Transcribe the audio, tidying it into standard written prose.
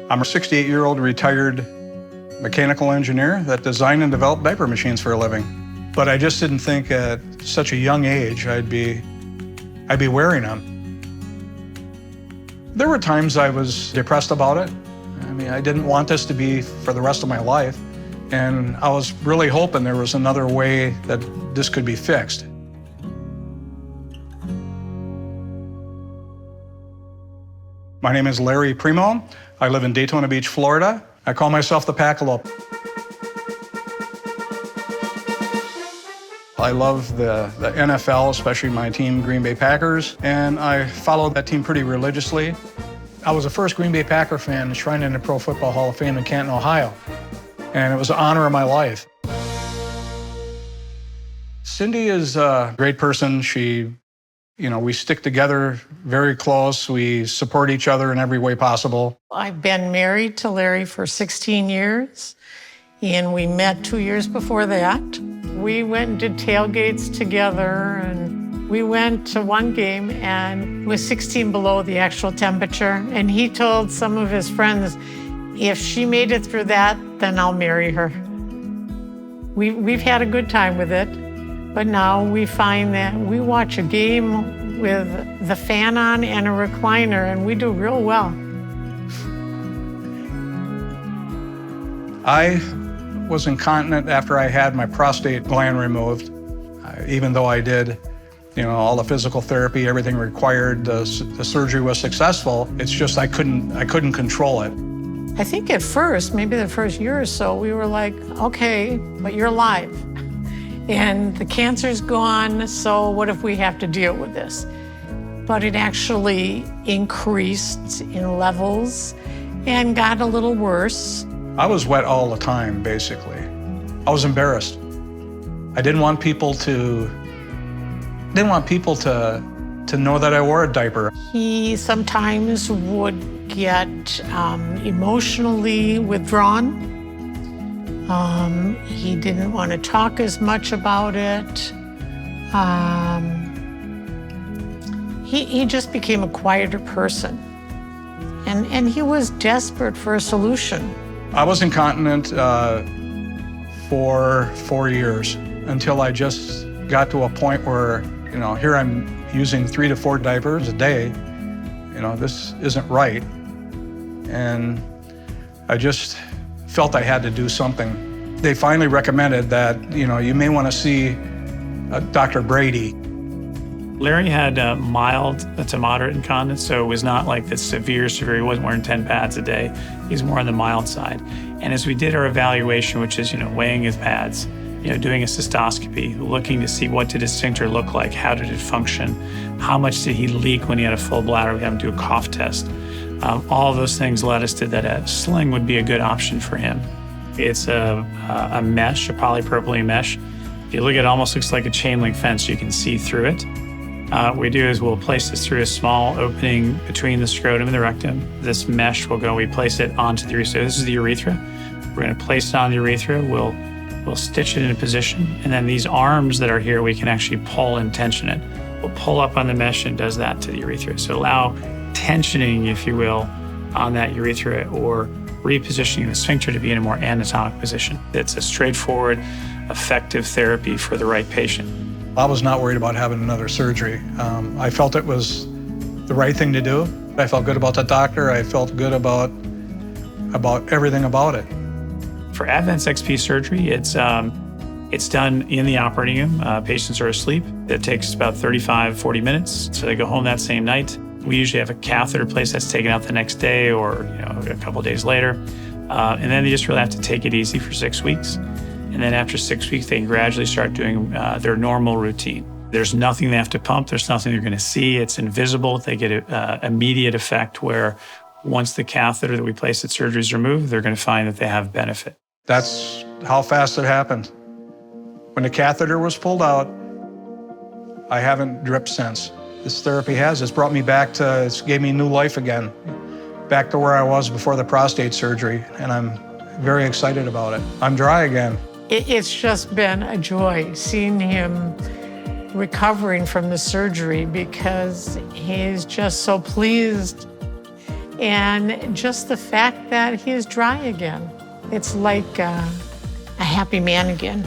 I'm a 68-year-old retired mechanical engineer that designed and developed diaper machines for a living. But I just didn't think at such a young age I'd be wearing them. There were times I was depressed about it. I mean, I didn't want this to be for the rest of my life. And I was really hoping there was another way that this could be fixed. My name is Larry Primo. I live in Daytona Beach, Florida. I call myself the Packalope. I love the NFL, especially my team, Green Bay Packers, and I followed that team pretty religiously. I was the first Green Bay Packer fan enshrined in the Pro Football Hall of Fame in Canton, Ohio, and it was the honor of my life. Cindy is a great person. We stick together very close. We support each other in every way possible. I've been married to Larry for 16 years, and we met 2 years before that. We went and did tailgates together, and we went to one game, and it was 16 below the actual temperature. And he told some of his friends, if she made it through that, then I'll marry her. We've had a good time with it. But now we find that we watch a game with the fan on and a recliner, and we do real well. I was incontinent after I had my prostate gland removed. Even though I did, all the physical therapy, everything required, the surgery was successful. It's just I couldn't control it. I think at first, maybe the first year or so, we were like, okay, but you're alive. And the cancer's gone, so what if we have to deal with this? But it actually increased in levels and got a little worse. I was wet all the time, basically. I was embarrassed. I didn't want people to know that I wore a diaper. He sometimes would get emotionally withdrawn. He didn't want to talk as much about it. He just became a quieter person. And he was desperate for a solution. I was incontinent for 4 years until I just got to a point where, here I'm using 3 to 4 diapers a day. This isn't right. And I just felt I had to do something. They finally recommended that, you may want to see Dr. Brady. Larry had mild to moderate incontinence, so it was not like the severe. He wasn't wearing 10 pads a day. He's more on the mild side. And as we did our evaluation, which is, weighing his pads, doing a cystoscopy, looking to see what did his sphincter look like, how did it function, how much did he leak when he had a full bladder, we had him do a cough test. All of those things led us to that a sling would be a good option for him. It's a mesh, a polypropylene mesh. If you look at it, almost looks like a chain link fence. You can see through it. What we do is we'll place this through a small opening between the scrotum and the rectum. This mesh will go, we place it onto the urethra. This is the urethra. We're going to place it on the urethra. We'll stitch it in a position. And then these arms that are here, we can actually pull and tension it. We'll pull up on the mesh and does that to the urethra. So allow tensioning, if you will, on that urethra or repositioning the sphincter to be in a more anatomic position. It's a straightforward, effective therapy for the right patient. I was not worried about having another surgery. I felt it was the right thing to do. I felt good about the doctor. I felt good about everything about it. For Advance XP surgery, it's done in the operating room. Patients are asleep. It takes about 35-40 minutes, so they go home that same night. We usually have a catheter placed that's taken out the next day or a couple of days later. And then they just really have to take it easy for 6 weeks. And then after 6 weeks, they can gradually start doing their normal routine. There's nothing they have to pump. There's nothing they're going to see. It's invisible. They get an immediate effect where once the catheter that we place at surgery is removed, they're going to find that they have benefit. That's how fast it happened. When the catheter was pulled out, I haven't dripped since. This therapy it's brought me back it's gave me new life again, back to where I was before the prostate surgery, and I'm very excited about it. I'm dry again. It's just been a joy seeing him recovering from the surgery because he's just so pleased And just the fact that he is dry again, it's like a happy man again.